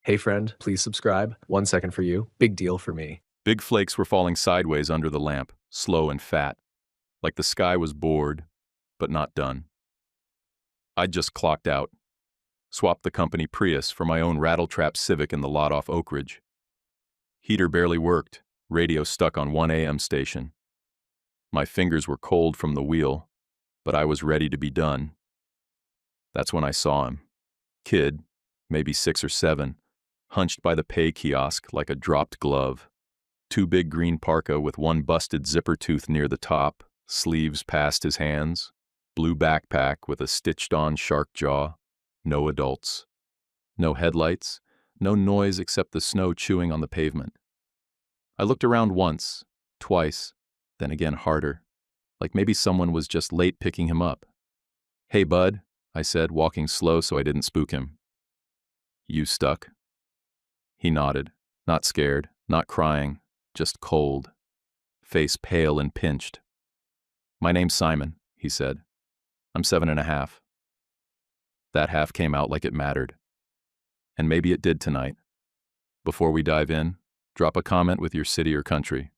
Hey friend, please subscribe. 1 second for you. Big deal for me. Big flakes were falling sideways under the lamp, slow and fat, like the sky was bored, but not done. I'd just clocked out, swapped the company Prius for my own rattletrap Civic in the lot off Oak Ridge. Heater barely worked, radio stuck on 1 a.m. station. My fingers were cold from the wheel, but I was ready to be done. That's when I saw him. Kid, maybe 6 or 7, hunched by the pay kiosk like a dropped glove. Too big green parka with one busted zipper tooth near the top, sleeves past his hands, blue backpack with a stitched-on shark jaw, no adults. No headlights, no noise except the snow chewing on the pavement. I looked around once, twice, then again harder, like maybe someone was just late picking him up. "Hey, bud," I said, walking slow so I didn't spook him. "You stuck?" He nodded, not scared, not crying, just cold, face pale and pinched. "My name's Simon," he said. "I'm 7.5. That half came out like it mattered. And maybe it did tonight. Before we dive in, drop a comment with your city or country.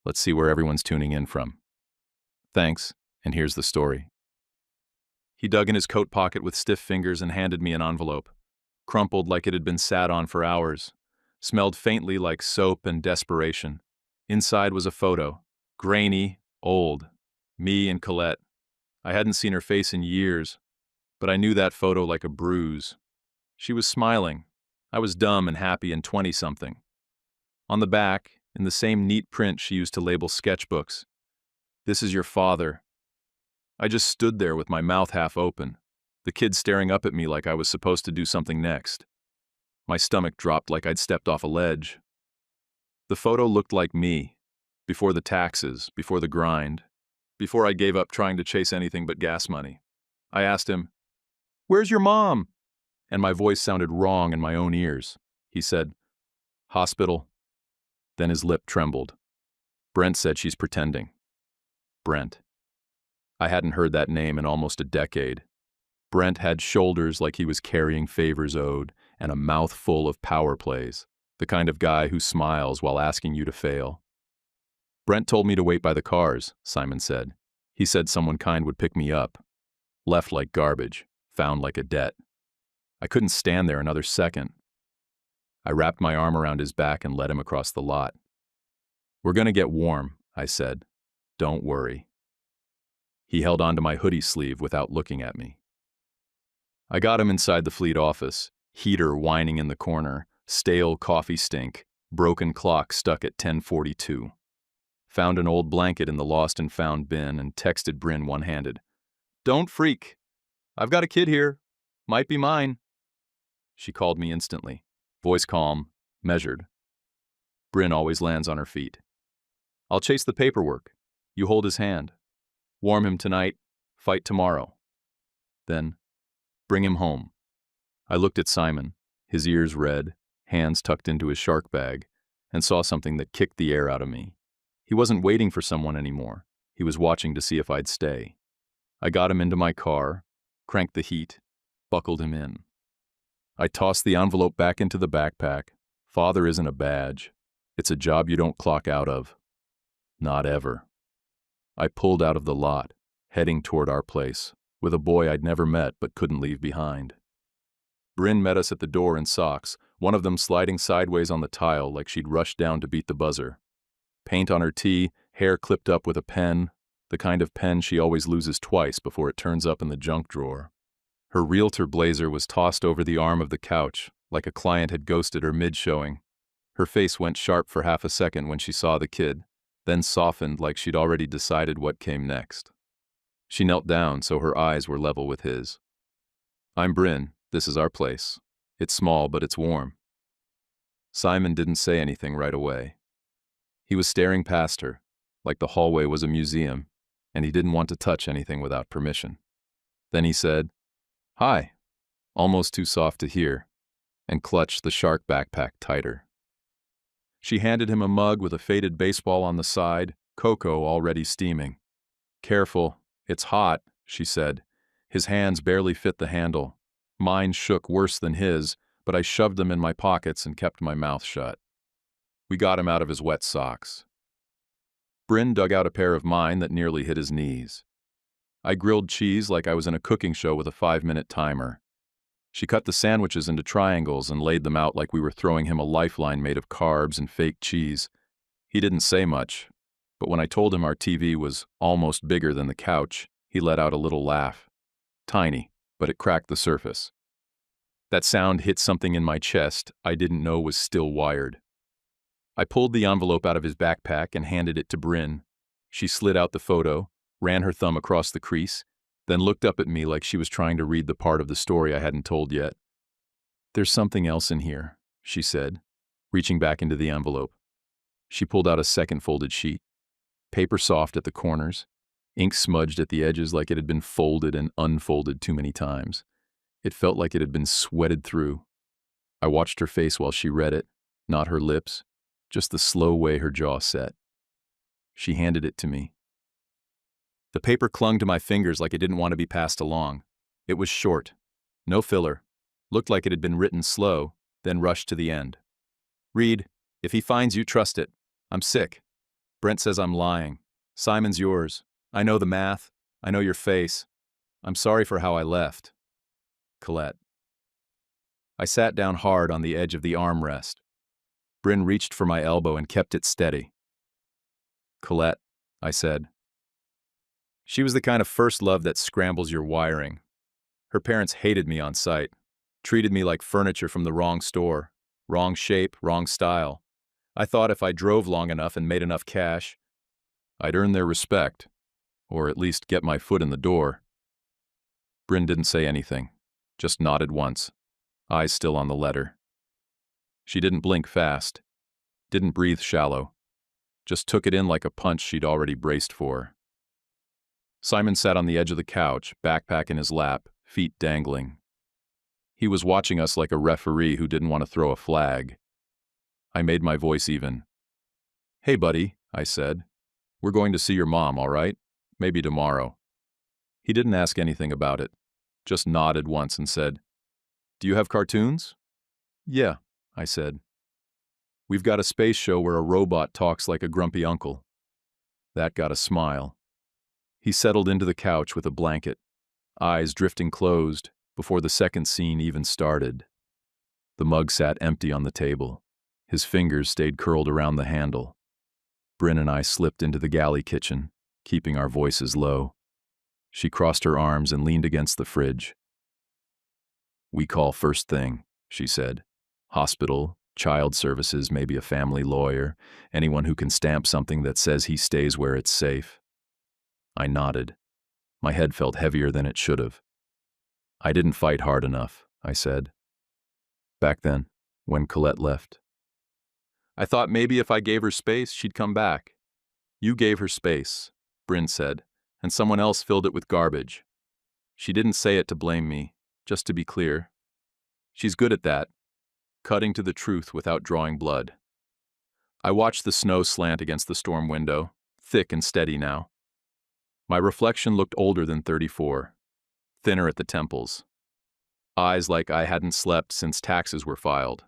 Let's see where everyone's tuning in from. Thanks, and here's the story. He dug in his coat pocket with stiff fingers and handed me an envelope, crumpled like it had been sat on for hours, smelled faintly like soap and desperation. Inside was a photo, grainy, old, me and Colette. I hadn't seen her face in years, but I knew that photo like a bruise. She was smiling. I was dumb and happy and 20-something. On the back, in the same neat print she used to label sketchbooks, "This is your father." I just stood there with my mouth half open, the kid staring up at me like I was supposed to do something next. My stomach dropped like I'd stepped off a ledge. The photo looked like me, before the taxes, before the grind, before I gave up trying to chase anything but gas money. I asked him, "Where's your mom?" And my voice sounded wrong in my own ears. He said, "Hospital." Then his lip trembled. "Brent said she's pretending." Brent. I hadn't heard that name in almost a decade. Brent had shoulders like he was carrying favors owed, and a mouth full of power plays, the kind of guy who smiles while asking you to fail. "Brent told me to wait by the cars," Simon said. "He said someone kind would pick me up. Left like garbage, found like a debt." I couldn't stand there another second. I wrapped my arm around his back and led him across the lot. "We're gonna get warm," I said. "Don't worry." He held onto my hoodie sleeve without looking at me. I got him inside the fleet office, heater whining in the corner, stale coffee stink, broken clock stuck at 10:42. Found an old blanket in the lost and found bin and texted Bryn one-handed. "Don't freak. I've got a kid here. Might be mine." She called me instantly, voice calm, measured. Bryn always lands on her feet. "I'll chase the paperwork. You hold his hand. Warm him tonight, fight tomorrow. Then, bring him home." I looked at Simon, his ears red, hands tucked into his shark bag, and saw something that kicked the air out of me. He wasn't waiting for someone anymore. He was watching to see if I'd stay. I got him into my car, cranked the heat, buckled him in. I tossed the envelope back into the backpack. Father isn't a badge. It's a job you don't clock out of. Not ever. I pulled out of the lot, heading toward our place, with a boy I'd never met but couldn't leave behind. Bryn met us at the door in socks, one of them sliding sideways on the tile like she'd rushed down to beat the buzzer. Paint on her tee, hair clipped up with a pen, the kind of pen she always loses twice before it turns up in the junk drawer. Her realtor blazer was tossed over the arm of the couch, like a client had ghosted her mid-showing. Her face went sharp for half a second when she saw the kid, then softened like she'd already decided what came next. She knelt down so her eyes were level with his. "I'm Bryn. This is our place. It's small, but it's warm." Simon didn't say anything right away. He was staring past her, like the hallway was a museum, and he didn't want to touch anything without permission. Then he said, "Hi," almost too soft to hear, and clutched the shark backpack tighter. She handed him a mug with a faded baseball on the side, cocoa already steaming. "Careful, it's hot," she said. His hands barely fit the handle. Mine shook worse than his, but I shoved them in my pockets and kept my mouth shut. We got him out of his wet socks. Bryn dug out a pair of mine that nearly hit his knees. I grilled cheese like I was in a cooking show with a 5-minute timer. She cut the sandwiches into triangles and laid them out like we were throwing him a lifeline made of carbs and fake cheese. He didn't say much, but when I told him our TV was almost bigger than the couch, he let out a little laugh. Tiny, but it cracked the surface. That sound hit something in my chest I didn't know was still wired. I pulled the envelope out of his backpack and handed it to Bryn. She slid out the photo, ran her thumb across the crease, then looked up at me like she was trying to read the part of the story I hadn't told yet. "There's something else in here," she said, reaching back into the envelope. She pulled out a second folded sheet. Paper soft at the corners, ink smudged at the edges like it had been folded and unfolded too many times. It felt like it had been sweated through. I watched her face while she read it, not her lips, just the slow way her jaw set. She handed it to me. The paper clung to my fingers like it didn't want to be passed along. It was short, no filler, looked like it had been written slow, then rushed to the end. "Read, if he finds you, trust it. I'm sick. Brent says I'm lying. Simon's yours. I know the math. I know your face. I'm sorry for how I left. Colette." I sat down hard on the edge of the armrest. Bryn reached for my elbow and kept it steady. "Colette," I said. She was the kind of first love that scrambles your wiring. Her parents hated me on sight, treated me like furniture from the wrong store, wrong shape, wrong style. I thought if I drove long enough and made enough cash, I'd earn their respect, or at least get my foot in the door. Bryn didn't say anything, just nodded once, eyes still on the letter. She didn't blink fast, didn't breathe shallow, just took it in like a punch she'd already braced for. Simon sat on the edge of the couch, backpack in his lap, feet dangling. He was watching us like a referee who didn't want to throw a flag. I made my voice even. "Hey, buddy," I said. "We're going to see your mom, all right? Maybe tomorrow." He didn't ask anything about it, just nodded once and said, "Do you have cartoons?" "Yeah," I said. "We've got a space show where a robot talks like a grumpy uncle." That got a smile. He settled into the couch with a blanket, eyes drifting closed before the second scene even started. The mug sat empty on the table. His fingers stayed curled around the handle. Bryn and I slipped into the galley kitchen, keeping our voices low. She crossed her arms and leaned against the fridge. "We call first thing," she said. "Hospital, child services, maybe a family lawyer, anyone who can stamp something that says he stays where it's safe." I nodded. My head felt heavier than it should have. "I didn't fight hard enough," I said. "Back then, when Colette left. I thought maybe if I gave her space, she'd come back." "You gave her space," Bryn said, "and someone else filled it with garbage." She didn't say it to blame me, just to be clear. She's good at that, cutting to the truth without drawing blood. I watched the snow slant against the storm window, thick and steady now. My reflection looked older than 34, thinner at the temples. Eyes like I hadn't slept since taxes were filed.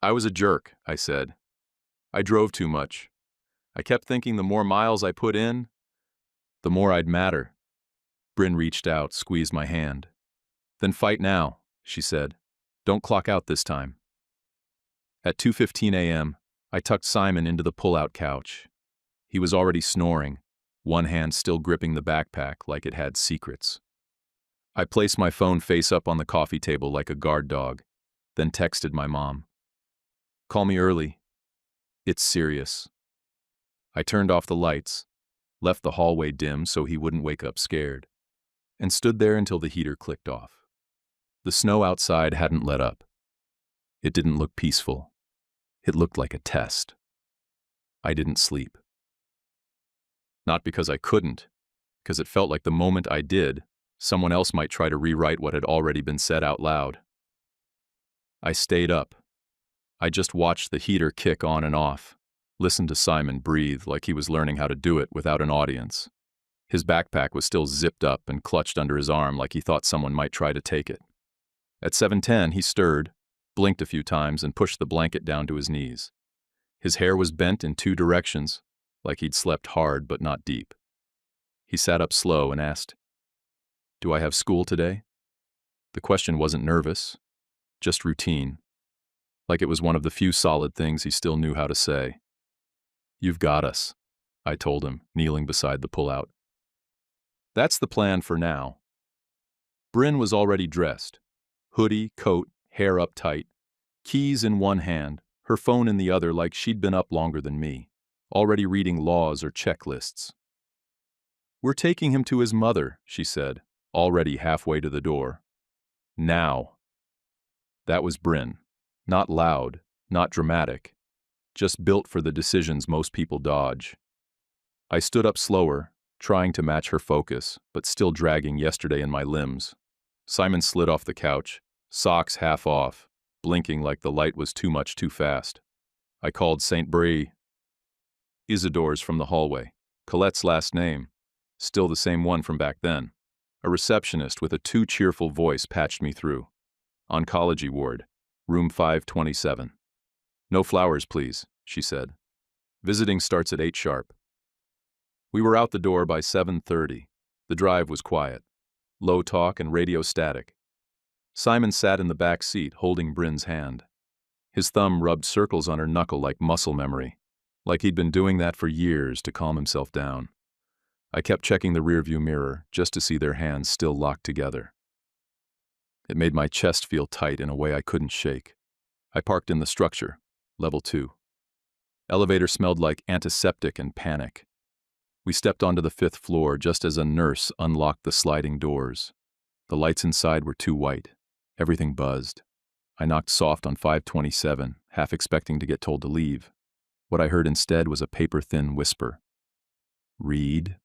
"I was a jerk," I said. "I drove too much. I kept thinking the more miles I put in, the more I'd matter." Bryn reached out, squeezed my hand. "Then fight now," she said. "Don't clock out this time." At 2:15 a.m., I tucked Simon into the pull-out couch. He was already snoring, one hand still gripping the backpack like it had secrets. I placed my phone face up on the coffee table like a guard dog, then texted my mom. "Call me early. It's serious." I turned off the lights, left the hallway dim so he wouldn't wake up scared, and stood there until the heater clicked off. The snow outside hadn't let up. It didn't look peaceful. It looked like a test. I didn't sleep. Not because I couldn't, because it felt like the moment I did, someone else might try to rewrite what had already been said out loud. I stayed up. I just watched the heater kick on and off, listened to Simon breathe like he was learning how to do it without an audience. His backpack was still zipped up and clutched under his arm like he thought someone might try to take it. At 7:10, he stirred, blinked a few times, and pushed the blanket down to his knees. His hair was bent in 2 directions, like he'd slept hard but not deep. He sat up slow and asked, "Do I have school today?" The question wasn't nervous, just routine, like it was one of the few solid things he still knew how to say. "You've got us," I told him, kneeling beside the pullout. "That's the plan for now." Bryn was already dressed. Hoodie, coat, hair up tight, keys in one hand, her phone in the other, like she'd been up longer than me, already reading laws or checklists. "We're taking him to his mother," she said, already halfway to the door. "Now." That was Bryn. Not loud, not dramatic, just built for the decisions most people dodge. I stood up slower, trying to match her focus, but still dragging yesterday in my limbs. Simon slid off the couch, socks half off, blinking like the light was too much too fast. I called St. Brie. Isidore's from the hallway. Colette's last name. Still the same one from back then. A receptionist with a too cheerful voice patched me through. "Oncology ward, room 527. "No flowers, please," she said. "Visiting starts at 8 sharp." We were out the door by 7:30. The drive was quiet. Low talk and radio static. Simon sat in the back seat, holding Bryn's hand. His thumb rubbed circles on her knuckle like muscle memory, like he'd been doing that for years to calm himself down. I kept checking the rearview mirror just to see their hands still locked together. It made my chest feel tight in a way I couldn't shake. I parked in the structure, level 2. Elevator smelled like antiseptic and panic. We stepped onto the 5th floor just as a nurse unlocked the sliding doors. The lights inside were too white. Everything buzzed. I knocked soft on 527, half expecting to get told to leave. What I heard instead was a paper-thin whisper. "Read."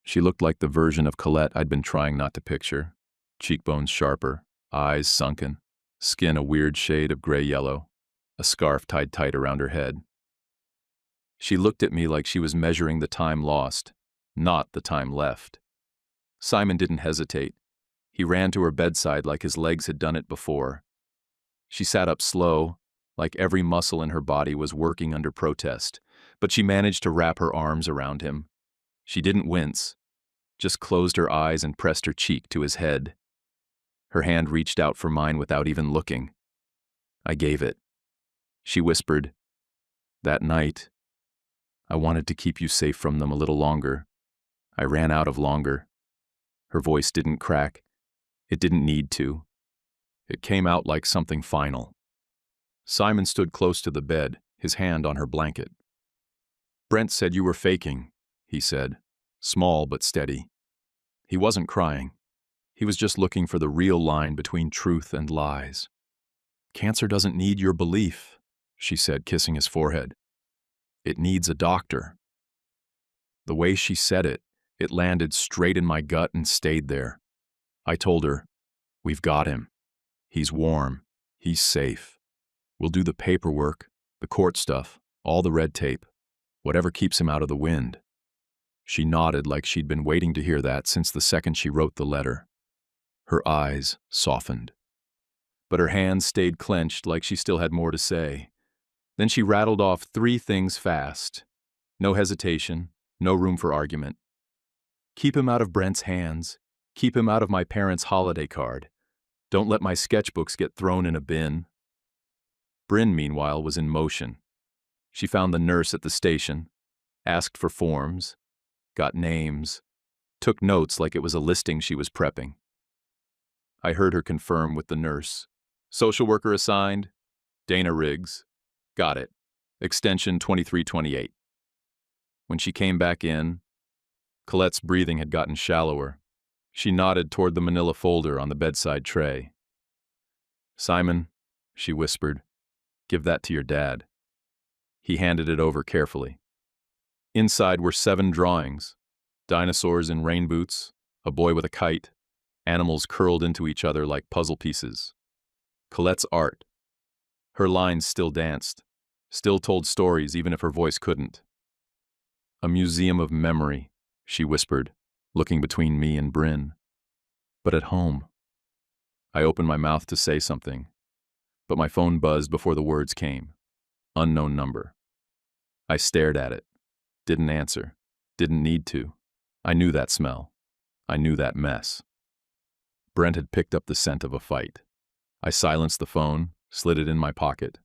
She looked like the version of Colette I'd been trying not to picture. Cheekbones sharper, eyes sunken, skin a weird shade of gray-yellow, a scarf tied tight around her head. She looked at me like she was measuring the time lost, not the time left. Simon didn't hesitate. He ran to her bedside like his legs had done it before. She sat up slow, like every muscle in her body was working under protest, but she managed to wrap her arms around him. She didn't wince, just closed her eyes and pressed her cheek to his head. Her hand reached out for mine without even looking. I gave it. She whispered, "That night, I wanted to keep you safe from them a little longer. I ran out of longer." Her voice didn't crack. It didn't need to. It came out like something final. Simon stood close to the bed, his hand on her blanket. "Brent said you were faking," he said, small but steady. He wasn't crying. He was just looking for the real line between truth and lies. "Cancer doesn't need your belief," she said, kissing his forehead. "It needs a doctor." The way she said it, it landed straight in my gut and stayed there. I told her, "We've got him. He's warm. He's safe. We'll do the paperwork, the court stuff, all the red tape, whatever keeps him out of the wind." She nodded like she'd been waiting to hear that since the second she wrote the letter. Her eyes softened. But her hands stayed clenched like she still had more to say. Then she rattled off 3 things fast. No hesitation, no room for argument. "Keep him out of Brent's hands. Keep him out of my parents' holiday card. Don't let my sketchbooks get thrown in a bin." Bryn, meanwhile, was in motion. She found the nurse at the station, asked for forms, got names, took notes like it was a listing she was prepping. I heard her confirm with the nurse. "Social worker assigned, Dana Riggs. Got it. Extension 2328. When she came back in, Colette's breathing had gotten shallower. She nodded toward the manila folder on the bedside tray. "Simon," she whispered, "give that to your dad." He handed it over carefully. Inside were 7 drawings. Dinosaurs in rain boots, a boy with a kite, animals curled into each other like puzzle pieces. Colette's art. Her lines still danced, still told stories even if her voice couldn't. "A museum of memory," she whispered, looking between me and Bryn. "But at home." I opened my mouth to say something. but my phone buzzed before the words came. Unknown number. I stared at it. Didn't answer. Didn't need to. I knew that smell. I knew that mess. Brent had picked up the scent of a fight. I silenced the phone, slid it in my pocket,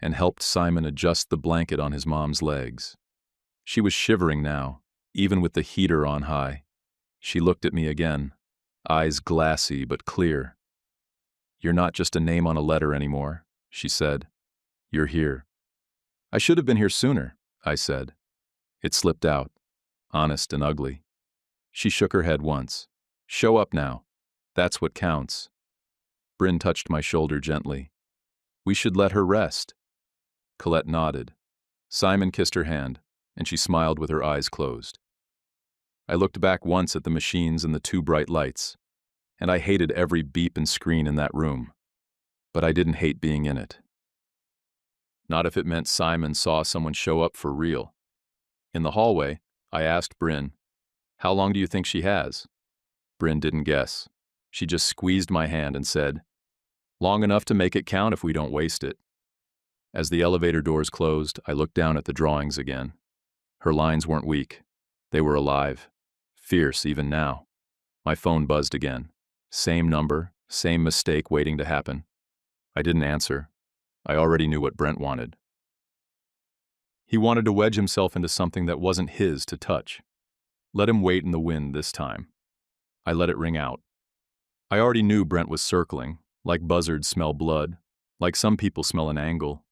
and helped Simon adjust the blanket on his mom's legs. She was shivering now, even with the heater on high. She looked at me again, eyes glassy but clear. "You're not just a name on a letter anymore," she said. "You're here." "I should have been here sooner," I said. It slipped out, honest and ugly. She shook her head once. "Show up now. That's what counts." Bryn touched my shoulder gently. "We should let her rest." Colette nodded. Simon kissed her hand, and she smiled with her eyes closed. I looked back once at the machines and the two bright lights, and I hated every beep and screen in that room. But I didn't hate being in it. Not if it meant Simon saw someone show up for real. In the hallway, I asked Bryn, "How long do you think she has?" Bryn didn't guess. She just squeezed my hand and said, "Long enough to make it count if we don't waste it." As the elevator doors closed, I looked down at the drawings again. Her lines weren't weak. They were alive. Fierce even now. My phone buzzed again. Same number, same mistake waiting to happen. I didn't answer. I already knew what Brent wanted. He wanted to wedge himself into something that wasn't his to touch. Let him wait in the wind this time. I let it ring out. I already knew Brent was circling, like buzzards smell blood, like some people smell an angle.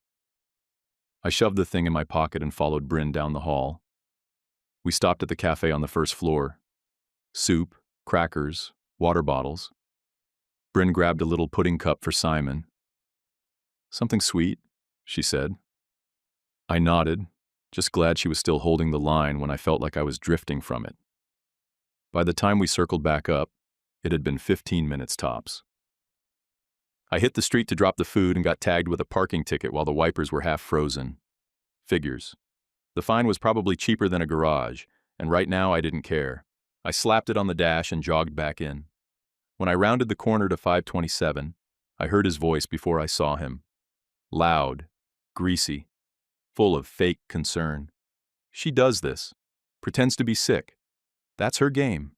I shoved the thing in my pocket and followed Bryn down the hall. We stopped at the cafe on the first floor. Soup, crackers, water bottles. Bryn grabbed a little pudding cup for Simon. "Something sweet?" she said. I nodded, just glad she was still holding the line when I felt like I was drifting from it. By the time we circled back up, it had been 15 minutes tops. I hit the street to drop the food and got tagged with a parking ticket while the wipers were half frozen. Figures. The fine was probably cheaper than a garage, and right now I didn't care. I slapped it on the dash and jogged back in. When I rounded the corner to 527, I heard his voice before I saw him. Loud, greasy, full of fake concern. "She does this. Pretends to be sick. That's her game."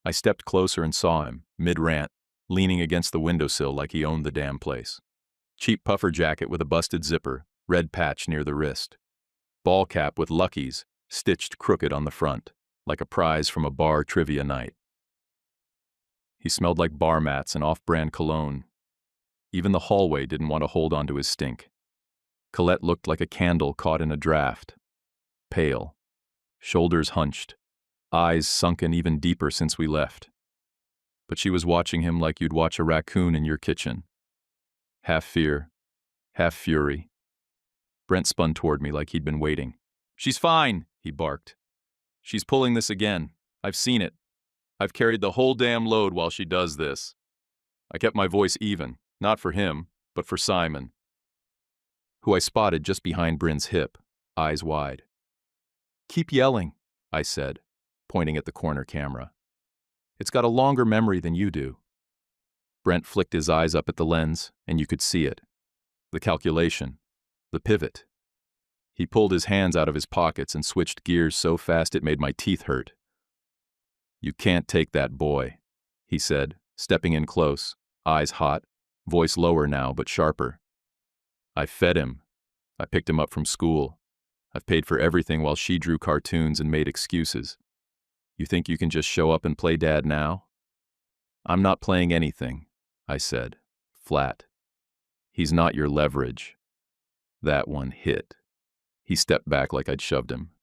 I stepped closer and saw him, mid-rant, leaning against the windowsill like he owned the damn place. Cheap puffer jacket with a busted zipper, red patch near the wrist. Ball cap with Lucky's stitched crooked on the front, like a prize from a bar trivia night. He smelled like bar mats and off-brand cologne. Even the hallway didn't want to hold on to his stink. Colette looked like a candle caught in a draft. Pale, shoulders hunched, eyes sunken even deeper since we left. But she was watching him like you'd watch a raccoon in your kitchen. Half fear, half fury. Brent spun toward me like he'd been waiting. "She's fine," he barked. "She's pulling this again. I've seen it. I've carried the whole damn load while she does this." I kept my voice even, not for him, but for Simon, who I spotted just behind Bryn's hip, eyes wide. "Keep yelling," I said, pointing at the corner camera. "It's got a longer memory than you do." Brent flicked his eyes up at the lens, and you could see it. The calculation. The pivot. He pulled his hands out of his pockets and switched gears so fast it made my teeth hurt. "You can't take that boy," he said, stepping in close, eyes hot, voice lower now but sharper. "I fed him. I picked him up from school. I've paid for everything while she drew cartoons and made excuses. You think you can just show up and play dad now?" "I'm not playing anything," I said, flat. "He's not your leverage." That one hit. He stepped back like I'd shoved him.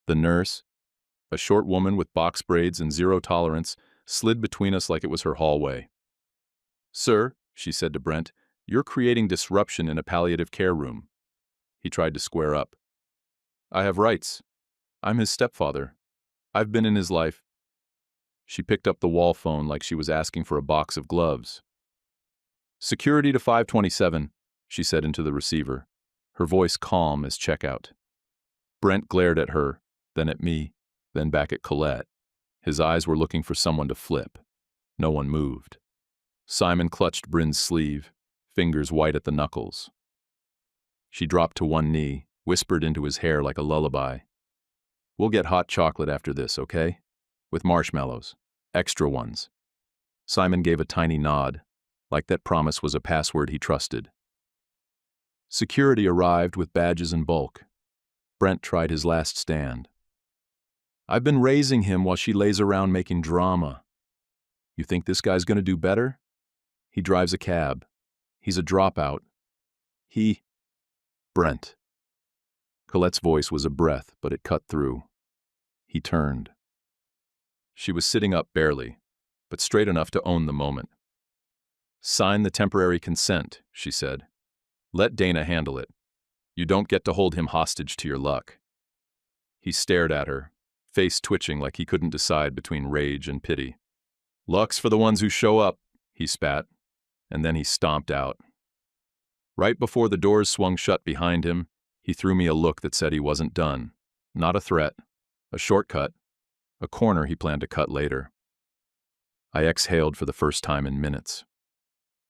The nurse, a short woman with box braids and zero tolerance, slid between us like it was her hallway. "Sir," she said to Brent, "you're creating disruption in a palliative care room." He tried to square up. "I have rights. I'm his stepfather. I've been in his life." She picked up the wall phone like she was asking for a box of gloves. "Security to 527, she said into the receiver, her voice calm as checkout. Brent glared at her, then at me, then back at Colette. His eyes were looking for someone to flip. No one moved. Simon clutched Bryn's sleeve, fingers white at the knuckles. She dropped to one knee, whispered into his hair like a lullaby. "We'll get hot chocolate after this, okay? With marshmallows. Extra ones." Simon gave a tiny nod, like that promise was a password he trusted. Security arrived with badges in bulk. Brent tried his last stand. "I've been raising him while she lays around making drama. You think this guy's gonna do better? He drives a cab. He's a dropout. Brent." Colette's voice was a breath, but it cut through. He turned. She was sitting up barely, but straight enough to own the moment. "Sign the temporary consent," she said. "Let Dana handle it. You don't get to hold him hostage to your luck." He stared at her, face twitching like he couldn't decide between rage and pity. "Luck's for the ones who show up," he spat, and then he stomped out. Right before the doors swung shut behind him, he threw me a look that said he wasn't done. Not a threat, a shortcut, a corner he planned to cut later. I exhaled for the first time in minutes.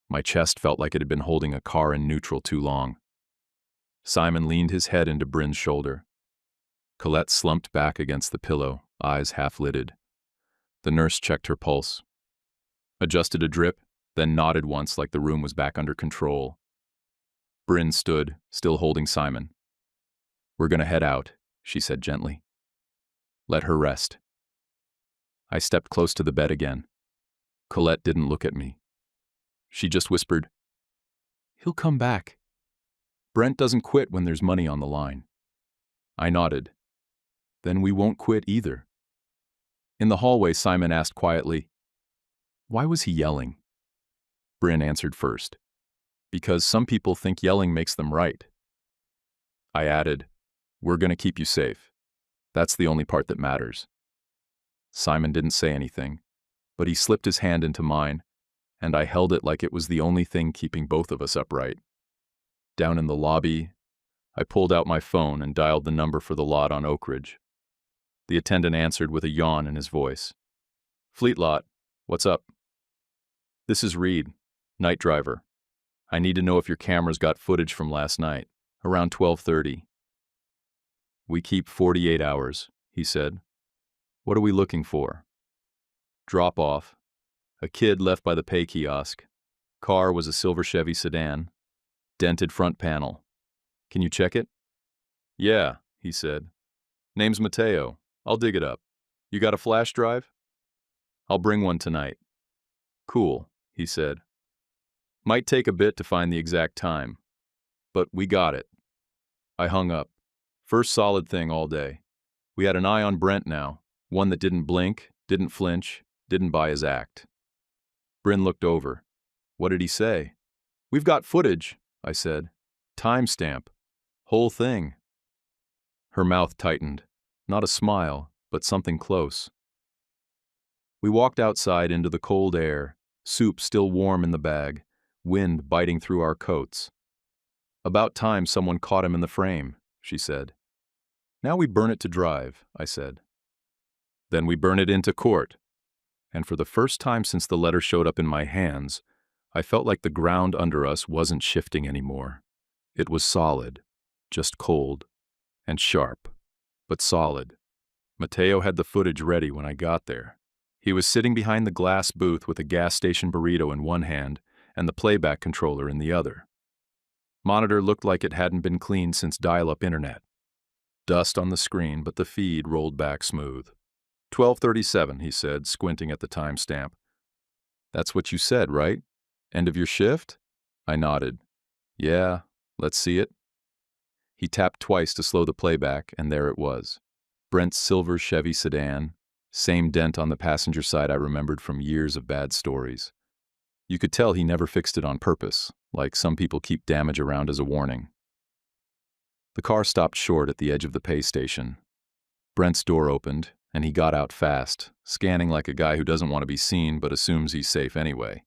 My chest felt like it had been holding a car in neutral too long. Simon leaned his head into Bryn's shoulder. Colette slumped back against the pillow, eyes half-lidded. The nurse checked her pulse, adjusted a drip, then nodded once like the room was back under control. Bryn stood, still holding Simon. "We're gonna head out," she said gently. "Let her rest." I stepped close to the bed again. Colette didn't look at me. She just whispered, "He'll come back. Brent doesn't quit when there's money on the line." I nodded. "Then we won't quit either." In the hallway, Simon asked quietly, "Why was he yelling?" Bryn answered first. "Because some people think yelling makes them right." I added, "We're gonna keep you safe. That's the only part that matters." Simon didn't say anything, but he slipped his hand into mine, and I held it like it was the only thing keeping both of us upright. Down in the lobby, I pulled out my phone and dialed the number for the lot on Oak Ridge. The attendant answered with a yawn in his voice. "Fleet lot, what's up?" "This is Reed, night driver. I need to know if your camera's got footage from last night, around 12:30. "We keep 48 hours, he said. "What are we looking for?" "Drop off. A kid left by the pay kiosk. Car was a silver Chevy sedan. Dented front panel. Can you check it?" "Yeah," he said. "Name's Mateo. I'll dig it up. You got a flash drive?" "I'll bring one tonight." "Cool," he said. "Might take a bit to find the exact time, but we got it." I hung up. First solid thing all day. We had an eye on Brent now, one that didn't blink, didn't flinch, didn't buy his act. Bryn looked over. "What did he say?" "We've got footage," I said. "Timestamp. Whole thing." Her mouth tightened. Not a smile, but something close. We walked outside into the cold air, soup still warm in the bag, wind biting through our coats. "About time someone caught him in the frame," she said. "Now we burn it to drive," I said. "Then we burn it into court." And for the first time since the letter showed up in my hands, I felt like the ground under us wasn't shifting anymore. It was solid, just cold, and sharp, but solid. Mateo had the footage ready when I got there. He was sitting behind the glass booth with a gas station burrito in one hand and the playback controller in the other. Monitor looked like it hadn't been cleaned since dial-up internet. Dust on the screen, but the feed rolled back smooth. 12:37, he said, squinting at the timestamp. "That's what you said, right? End of your shift?" I nodded. "Yeah, let's see it." He tapped twice to slow the playback, and there it was. Brent's silver Chevy sedan, same dent on the passenger side I remembered from years of bad stories. You could tell he never fixed it on purpose, like some people keep damage around as a warning. The car stopped short at the edge of the pay station. Brent's door opened, and he got out fast, scanning like a guy who doesn't want to be seen but assumes he's safe anyway.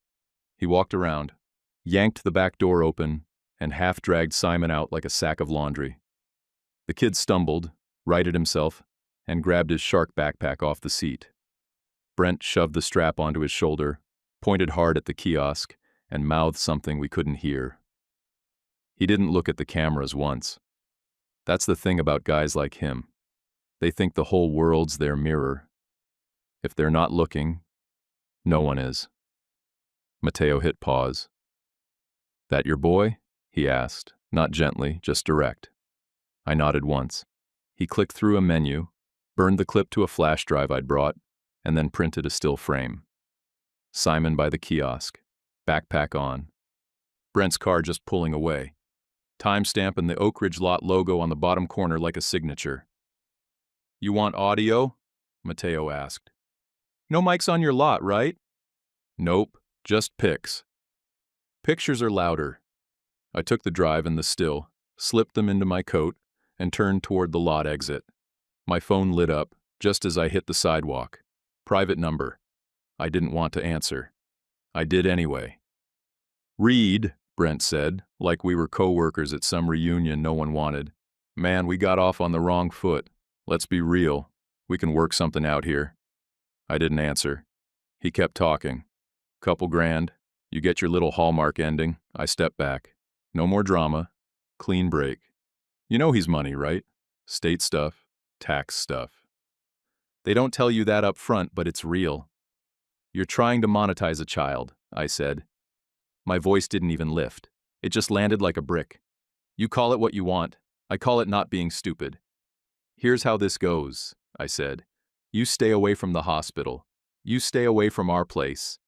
He walked around, yanked the back door open, and half-dragged Simon out like a sack of laundry. The kid stumbled, righted himself, and grabbed his shark backpack off the seat. Brent shoved the strap onto his shoulder, pointed hard at the kiosk, and mouthed something we couldn't hear. He didn't look at the cameras once. That's the thing about guys like him. They think the whole world's their mirror. If they're not looking, no one is. Mateo hit pause. "That your boy?" he asked, not gently, just direct. I nodded once. He clicked through a menu, burned the clip to a flash drive I'd brought, and then printed a still frame. Simon by the kiosk, backpack on. Brent's car just pulling away. Timestamp and the Oak Ridge lot logo on the bottom corner like a signature. "You want audio?" Mateo asked. "No mics on your lot, right?" "Nope, just pics." "Pictures are louder." I took the drive and the still, slipped them into my coat, and turned toward the lot exit. My phone lit up just as I hit the sidewalk. Private number. I didn't want to answer. I did anyway. "Reed," Brent said, like we were co-workers at some reunion no one wanted. "Man, we got off on the wrong foot. Let's be real. We can work something out here." I didn't answer. He kept talking. "Couple grand. You get your little Hallmark ending." I stepped back. No more drama. Clean break. You know he's money, right? State stuff. Tax stuff. They don't tell you that up front, but it's real. "You're trying to monetize a child," I said. My voice didn't even lift. It just landed like a brick. "You call it what you want. I call it not being stupid." "Here's how this goes," I said. "You stay away from the hospital. You stay away from our place.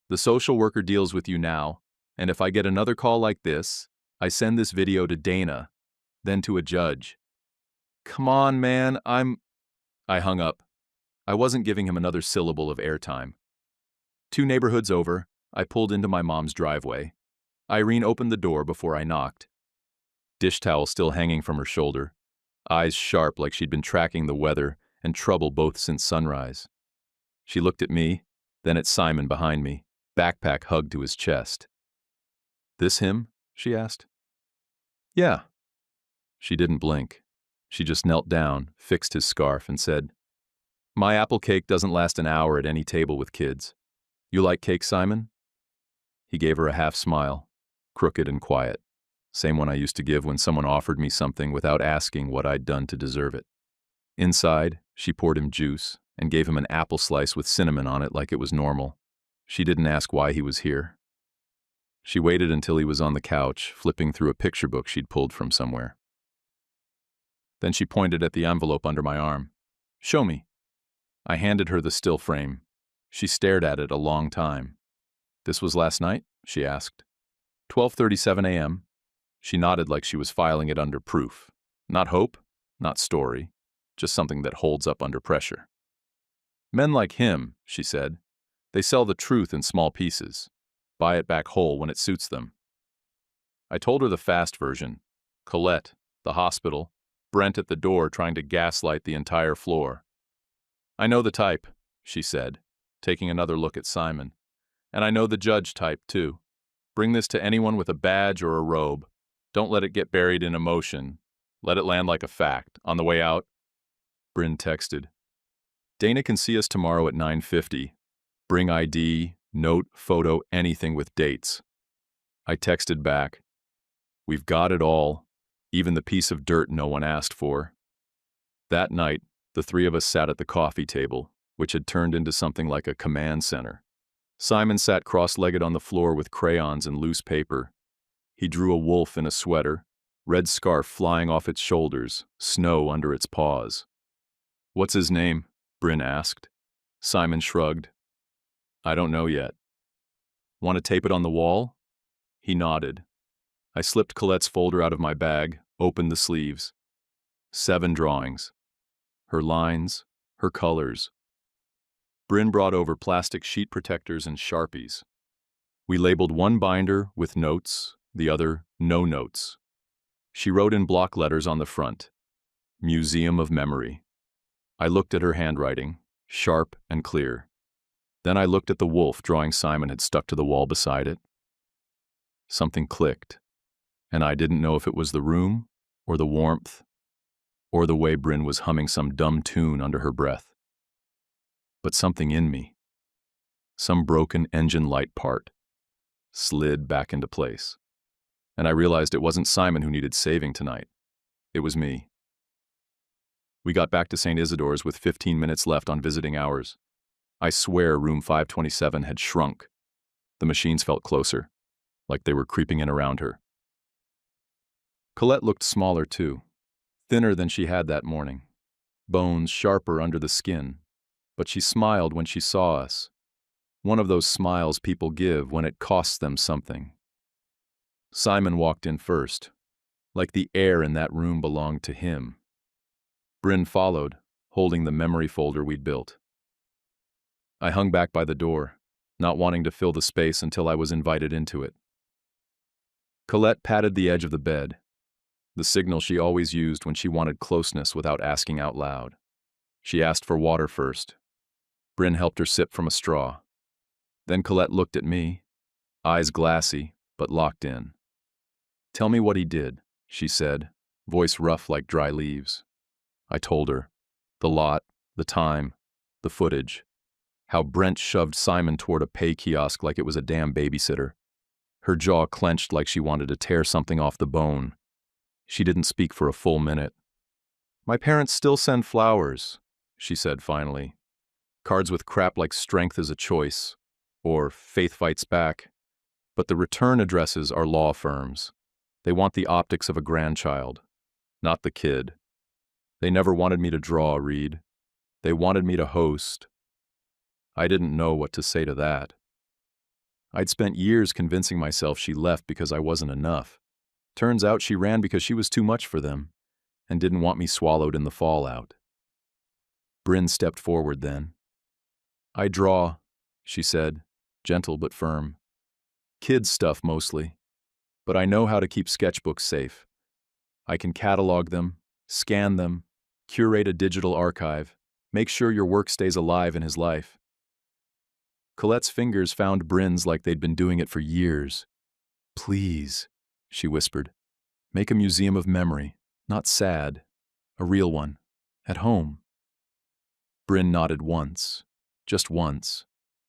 The social worker deals with you now, and if I get another call like this, I send this video to Dana, then to a judge." "Come on, man, I hung up. I wasn't giving him another syllable of airtime. 2 neighborhoods over, I pulled into my mom's driveway. Irene opened the door before I knocked. Dish towel still hanging from her shoulder, eyes sharp like she'd been tracking the weather and trouble both since sunrise. She looked at me, then at Simon behind me, backpack hugged to his chest. "This him?" she asked. "Yeah." She didn't blink. She just knelt down, fixed his scarf, and said, "My apple cake doesn't last an hour at any table with kids. You like cake, Simon?" He gave her a half smile, crooked and quiet. Same one I used to give when someone offered me something without asking what I'd done to deserve it. Inside, she poured him juice and gave him an apple slice with cinnamon on it like it was normal. She didn't ask why he was here. She waited until he was on the couch, flipping through a picture book she'd pulled from somewhere. Then she pointed at the envelope under my arm. "Show me." I handed her the still frame. She stared at it a long time. "This was last night?" she asked. 12:37 a.m. She nodded like she was filing it under proof. Not hope, not story, just something that holds up under pressure. "Men like him," she said, "they sell the truth in small pieces, buy it back whole when it suits them." I told her the fast version. Colette, the hospital, Brent at the door trying to gaslight the entire floor. "I know the type," she said, taking another look at Simon. "And I know the judge type, too. Bring this to anyone with a badge or a robe. Don't let it get buried in emotion. Let it land like a fact. On the way out." Bryn texted, "Dana can see us tomorrow at 9:50. Bring ID, note, photo, anything with dates." I texted back, "We've got it all, even the piece of dirt no one asked for." That night, the 3 of us sat at the coffee table, which had turned into something like a command center. Simon sat cross-legged on the floor with crayons and loose paper. He drew a wolf in a sweater, red scarf flying off its shoulders, snow under its paws. "What's his name?" Bryn asked. Simon shrugged. "I don't know yet." "Want to tape it on the wall?" He nodded. I slipped Colette's folder out of my bag, opened the sleeves. 7 drawings. Her lines, her colors. Bryn brought over plastic sheet protectors and Sharpies. We labeled one binder with notes, the other no notes. She wrote in block letters on the front, "Museum of Memory." I looked at her handwriting, sharp and clear. Then I looked at the wolf drawing Simon had stuck to the wall beside it. Something clicked, and I didn't know if it was the room, or the warmth, or the way Bryn was humming some dumb tune under her breath. But something in me, some broken engine light part, slid back into place. And I realized it wasn't Simon who needed saving tonight. It was me. We got back to St. Isidore's with 15 minutes left on visiting hours. I swear room 527 had shrunk. The machines felt closer, like they were creeping in around her. Colette looked smaller too, thinner than she had that morning, bones sharper under the skin, but she smiled when she saw us. One of those smiles people give when it costs them something. Simon walked in first, like the air in that room belonged to him. Bryn followed, holding the memory folder we'd built. I hung back by the door, not wanting to fill the space until I was invited into it. Colette patted the edge of the bed, the signal she always used when she wanted closeness without asking out loud. She asked for water first. Bryn helped her sip from a straw. Then Colette looked at me, eyes glassy, but locked in. "Tell me what he did," she said, voice rough like dry leaves. I told her. The lot, the time, the footage. How Brent shoved Simon toward a pay kiosk like it was a damn babysitter. Her jaw clenched like she wanted to tear something off the bone. She didn't speak for a full minute. "My parents still send flowers," she said finally. "Cards with crap like strength is a choice, or faith fights back. But the return addresses are law firms. They want the optics of a grandchild, not the kid. They never wanted me to draw, Reed. They wanted me to host." I didn't know what to say to that. I'd spent years convincing myself she left because I wasn't enough. Turns out she ran because she was too much for them, and didn't want me swallowed in the fallout. Bryn stepped forward then. "I draw," she said, gentle but firm. "Kids' stuff mostly. But I know how to keep sketchbooks safe. I can catalog them, scan them, curate a digital archive, make sure your work stays alive in his life." Colette's fingers found Bryn's like they'd been doing it for years. "Please," she whispered, "make a museum of memory, not sad, a real one, at home." Bryn nodded once, just once,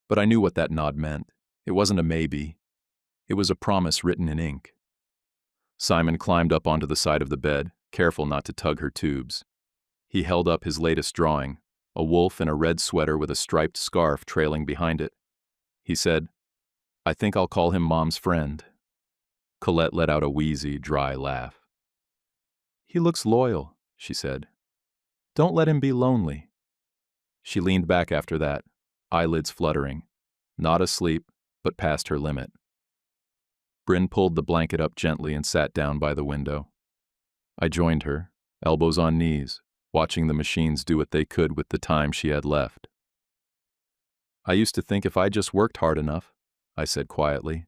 but I knew what that nod meant. It wasn't a maybe. It was a promise written in ink. Simon climbed up onto the side of the bed, careful not to tug her tubes. He held up his latest drawing, a wolf in a red sweater with a striped scarf trailing behind it. He said, "I think I'll call him Mom's friend." Colette let out a wheezy, dry laugh. "He looks loyal," she said. "Don't let him be lonely." She leaned back after that, eyelids fluttering, not asleep, but past her limit. Bryn pulled the blanket up gently and sat down by the window. I joined her, elbows on knees, watching the machines do what they could with the time she had left. "I used to think if I just worked hard enough," I said quietly,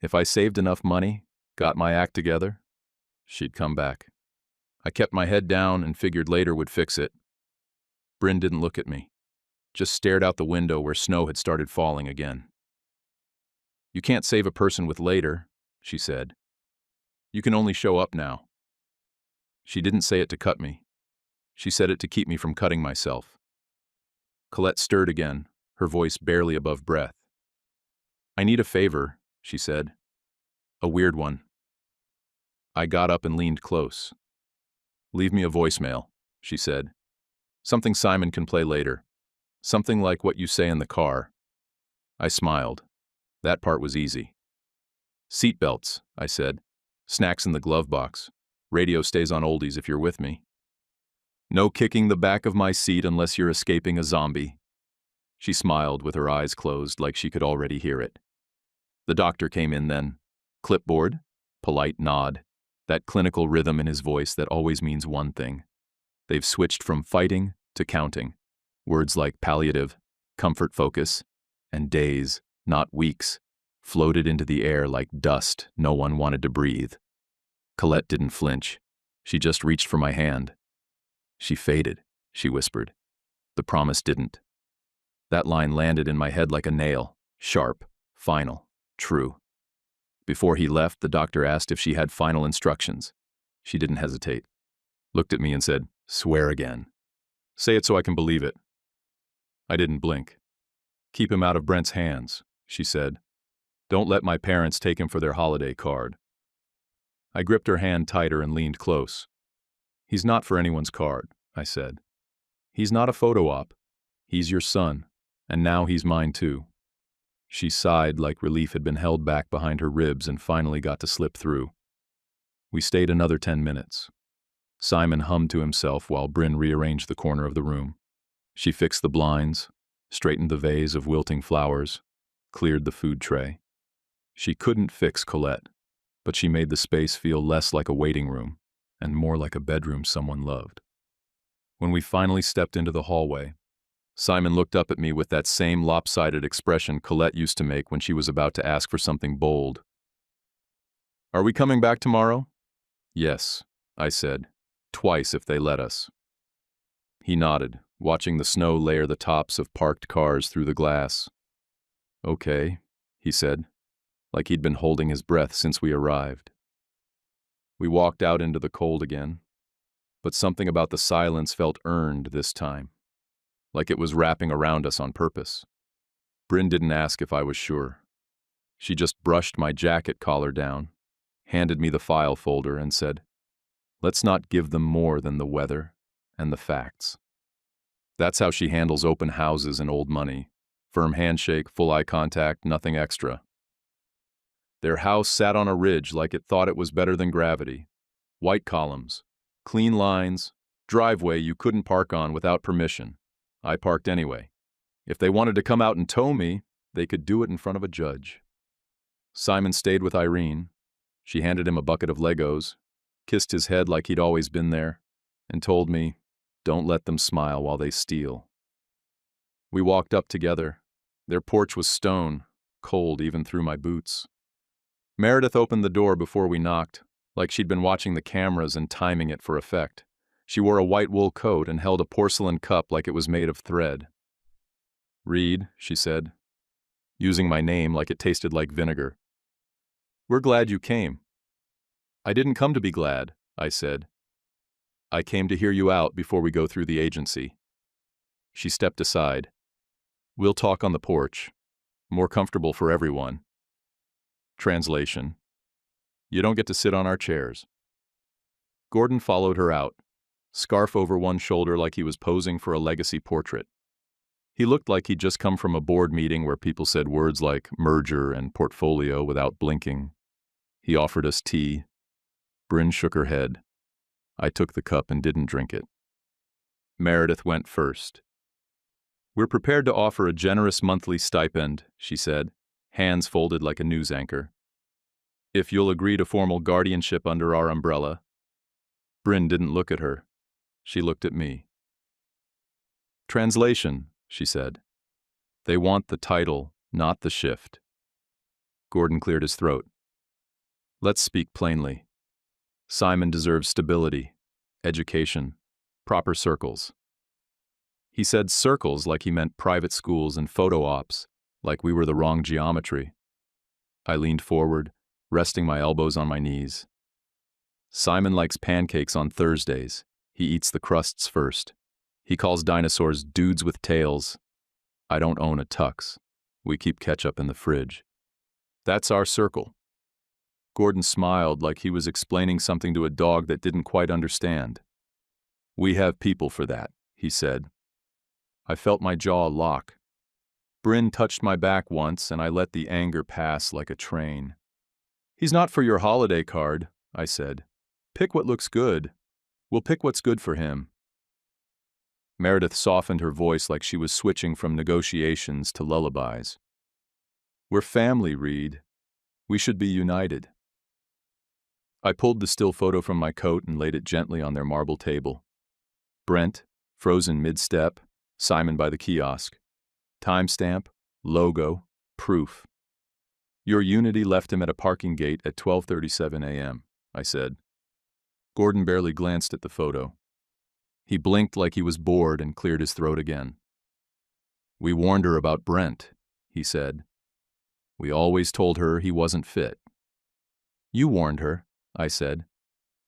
"if I saved enough money, got my act together, she'd come back. I kept my head down and figured later would fix it." Bryn didn't look at me, just stared out the window where snow had started falling again. "You can't save a person with later," she said. "You can only show up now." She didn't say it to cut me. She said it to keep me from cutting myself. Colette stirred again, her voice barely above breath. "I need a favor," she said. "A weird one." I got up and leaned close. "Leave me a voicemail," she said. "Something Simon can play later. Something like what you say in the car." I smiled. That part was easy. "Seatbelts," I said. "Snacks in the glove box. Radio stays on oldies if you're with me. No kicking the back of my seat unless you're escaping a zombie." She smiled with her eyes closed like she could already hear it. The doctor came in then. "Clipboard?" Polite nod. That clinical rhythm in his voice that always means one thing. They've switched from fighting to counting. Words like palliative, comfort focus, and days, not weeks, floated into the air like dust no one wanted to breathe. Colette didn't flinch. She just reached for my hand. "She faded," she whispered. The promise didn't. That line landed in my head like a nail, sharp, final, true. Before he left, the doctor asked if she had final instructions. She didn't hesitate. Looked at me and said, "Swear again." "Say it so I can believe it." I didn't blink. "Keep him out of Brent's hands," she said. Don't let my parents take him for their holiday card. I gripped her hand tighter and leaned close. He's not for anyone's card, I said. He's not a photo op. He's your son, and now he's mine too. She sighed like relief had been held back behind her ribs and finally got to slip through. We stayed another 10 minutes. Simon hummed to himself while Bryn rearranged the corner of the room. She fixed the blinds, straightened the vase of wilting flowers, cleared the food tray. She couldn't fix Colette, but she made the space feel less like a waiting room and more like a bedroom someone loved. When we finally stepped into the hallway, Simon looked up at me with that same lopsided expression Colette used to make when she was about to ask for something bold. "Are we coming back tomorrow?" "Yes," I said, "twice if they let us." He nodded, watching the snow layer the tops of parked cars through the glass. "Okay," he said, like he'd been holding his breath since we arrived. We walked out into the cold again, but something about the silence felt earned this time, like it was wrapping around us on purpose. Bryn didn't ask if I was sure. She just brushed my jacket collar down, handed me the file folder, and said, "Let's not give them more than the weather and the facts." That's how she handles open houses and old money. Firm handshake, full eye contact, nothing extra. Their house sat on a ridge like it thought it was better than gravity. White columns, clean lines, driveway you couldn't park on without permission. I parked anyway. If they wanted to come out and tow me, they could do it in front of a judge. Simon stayed with Irene. She handed him a bucket of Legos, kissed his head like he'd always been there, and told me, "Don't let them smile while they steal." We walked up together. Their porch was stone, cold even through my boots. Meredith opened the door before we knocked, like she'd been watching the cameras and timing it for effect. She wore a white wool coat and held a porcelain cup like it was made of thread. "Reed," she said, using my name like it tasted like vinegar. "We're glad you came." "I didn't come to be glad," I said. "I came to hear you out before we go through the agency." She stepped aside. "We'll talk on the porch. More comfortable for everyone." Translation: "You don't get to sit on our chairs." Gordon followed her out, scarf over one shoulder like he was posing for a legacy portrait. He looked like he'd just come from a board meeting where people said words like merger and portfolio without blinking. He offered us tea. Bryn shook her head. I took the cup and didn't drink it. Meredith went first. "We're prepared to offer a generous monthly stipend," she said, hands folded like a news anchor. "If you'll agree to formal guardianship under our umbrella." Bryn didn't look at her. She looked at me. "Translation," she said. "They want the title, not the shift." Gordon cleared his throat. "Let's speak plainly. Simon deserves stability, education, proper circles." He said circles like he meant private schools and photo ops, like we were the wrong geometry. I leaned forward, resting my elbows on my knees. "Simon likes pancakes on Thursdays. He eats the crusts first. He calls dinosaurs dudes with tails. I don't own a tux. We keep ketchup in the fridge. That's our circle." Gordon smiled like he was explaining something to a dog that didn't quite understand. "We have people for that," he said. I felt my jaw lock. Bryn touched my back once, and I let the anger pass like a train. "He's not for your holiday card," I said. "Pick what looks good. We'll pick what's good for him." Meredith softened her voice like she was switching from negotiations to lullabies. "We're family, Reed. We should be united." I pulled the still photo from my coat and laid it gently on their marble table. Brent, frozen mid-step, Simon by the kiosk. Timestamp, logo, proof. "Your unity left him at a parking gate at 12:37 a.m., I said. Gordon barely glanced at the photo. He blinked like he was bored and cleared his throat again. "We warned her about Brent," he said. "We always told her he wasn't fit." "You warned her," I said,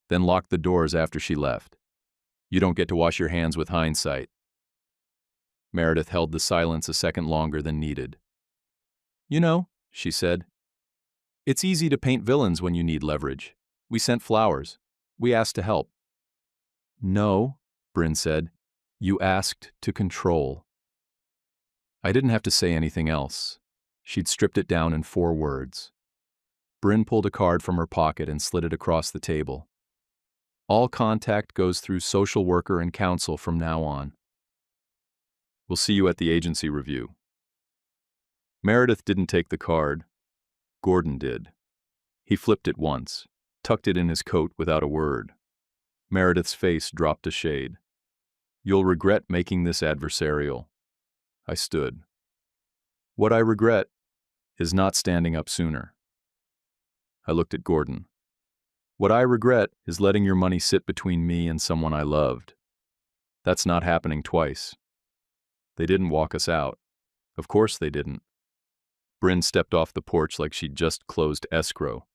then locked the doors after she left. "You don't get to wash your hands with hindsight." Meredith held the silence a second longer than needed. "You know," she said, It's easy to paint villains when you need leverage. We sent flowers. We asked to help. No, Bryn said. You asked to control. I didn't have to say anything else. She'd stripped it down in 4 words. Bryn pulled a card from her pocket and slid it across the table. All contact goes through social worker and counsel from now on. We'll see you at the agency review. Meredith didn't take the card. Gordon did. He flipped it once, tucked it in his coat without a word. Meredith's face dropped a shade. You'll regret making this adversarial. I stood. What I regret is not standing up sooner. I looked at Gordon. What I regret is letting your money sit between me and someone I loved. That's not happening twice. They didn't walk us out. Of course they didn't. Bryn stepped off the porch like she'd just closed escrow.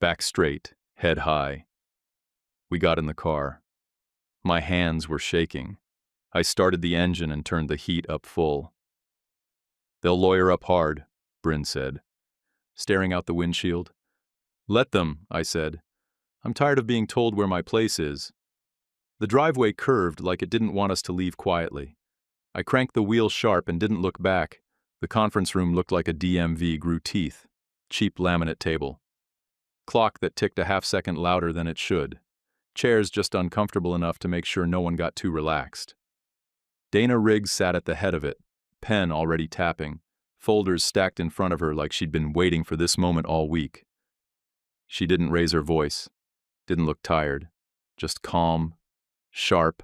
Back straight, head high. We got in the car. My hands were shaking. I started the engine and turned the heat up full. They'll lawyer up hard, Bryn said, staring out the windshield. Let them, I said. I'm tired of being told where my place is. The driveway curved like it didn't want us to leave quietly. I cranked the wheel sharp and didn't look back. The conference room looked like a DMV grew teeth. Cheap laminate table. Clock that ticked a half-second louder than it should. Chairs just uncomfortable enough to make sure no one got too relaxed. Dana Riggs sat at the head of it, pen already tapping, folders stacked in front of her like she'd been waiting for this moment all week. She didn't raise her voice, didn't look tired, just calm, sharp,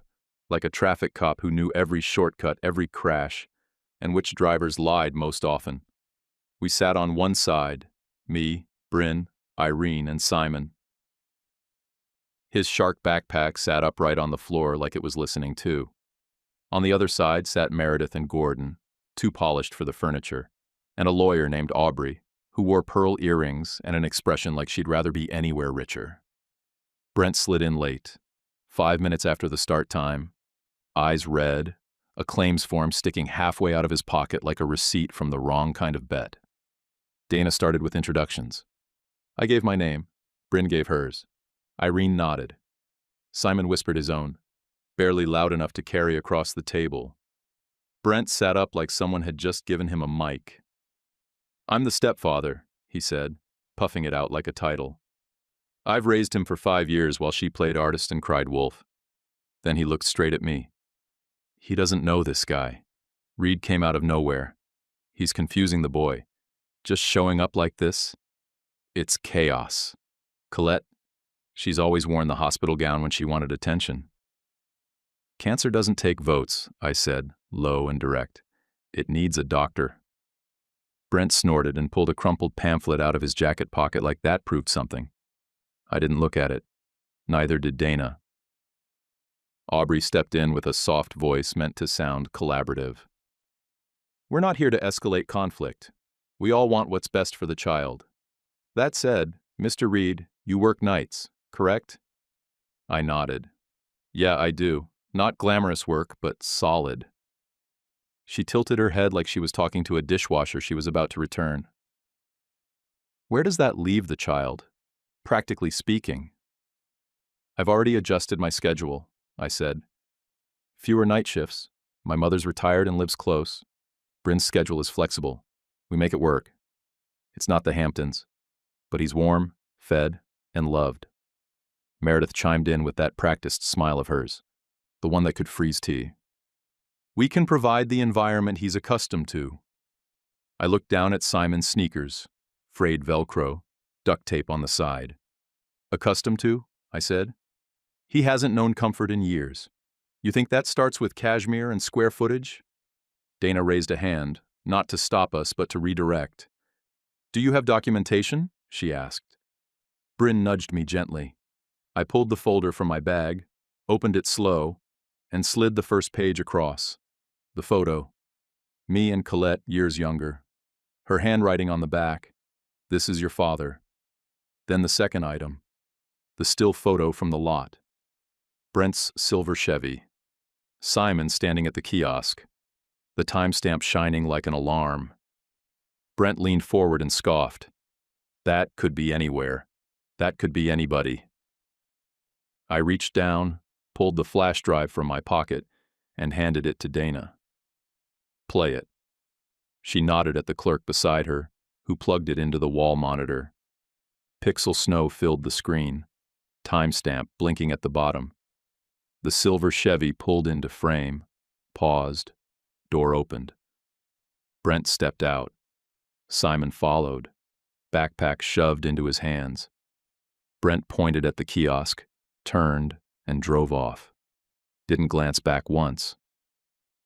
like a traffic cop who knew every shortcut, every crash, and which drivers lied most often. We sat on one side, me, Bryn, Irene, and Simon. His shark backpack sat upright on the floor like it was listening too. On the other side sat Meredith and Gordon, too polished for the furniture, and a lawyer named Aubrey, who wore pearl earrings and an expression like she'd rather be anywhere richer. Brent slid in late, 5 minutes after the start time, eyes red, a claims form sticking halfway out of his pocket like a receipt from the wrong kind of bet. Dana started with introductions. I gave my name. Bryn gave hers. Irene nodded. Simon whispered his own, barely loud enough to carry across the table. Brent sat up like someone had just given him a mic. I'm the stepfather, he said, puffing it out like a title. I've raised him for 5 years while she played artist and cried wolf. Then he looked straight at me. He doesn't know this guy. Reed came out of nowhere. He's confusing the boy. Just showing up like this? It's chaos. Colette, she's always worn the hospital gown when she wanted attention. Cancer doesn't take votes, I said, low and direct. It needs a doctor. Brent snorted and pulled a crumpled pamphlet out of his jacket pocket like that proved something. I didn't look at it. Neither did Dana. Aubrey stepped in with a soft voice meant to sound collaborative. We're not here to escalate conflict. We all want what's best for the child. That said, Mr. Reed, you work nights, correct? I nodded. Yeah, I do. Not glamorous work, but solid. She tilted her head like she was talking to a dishwasher she was about to return. Where does that leave the child, practically speaking? I've already adjusted my schedule, I said. Fewer night shifts. My mother's retired and lives close. Bryn's schedule is flexible. We make it work. It's not the Hamptons, but he's warm, fed, and loved. Meredith chimed in with that practiced smile of hers, the one that could freeze tea. We can provide the environment he's accustomed to. I looked down at Simon's sneakers, frayed Velcro, duct tape on the side. Accustomed to? I said. He hasn't known comfort in years. You think that starts with cashmere and square footage? Dana raised a hand, not to stop us, but to redirect. Do you have documentation? She asked. Bryn nudged me gently. I pulled the folder from my bag, opened it slow, and slid the first page across. The photo. Me and Colette, years younger. Her handwriting on the back. This is your father. Then the second item. The still photo from the lot. Brent's silver Chevy. Simon standing at the kiosk. The timestamp shining like an alarm. Brent leaned forward and scoffed. That could be anywhere. That could be anybody. I reached down, pulled the flash drive from my pocket, and handed it to Dana. Play it. She nodded at the clerk beside her, who plugged it into the wall monitor. Pixel snow filled the screen, timestamp blinking at the bottom. The silver Chevy pulled into frame, paused, door opened. Brent stepped out. Simon followed, backpack shoved into his hands. Brent pointed at the kiosk, turned, and drove off. Didn't glance back once.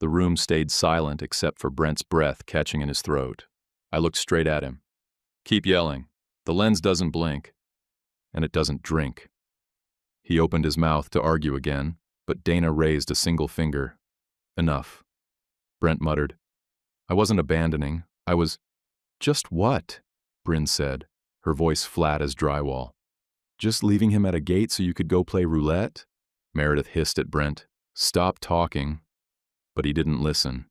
The room stayed silent except for Brent's breath catching in his throat. I looked straight at him. Keep yelling. The lens doesn't blink. And it doesn't drink. He opened his mouth to argue again, but Dana raised a single finger. Enough. Brent muttered. I wasn't abandoning. I was... Just what? Bryn said, her voice flat as drywall. Just leaving him at a gate so you could go play roulette? Meredith hissed at Brent. Stop talking. But he didn't listen.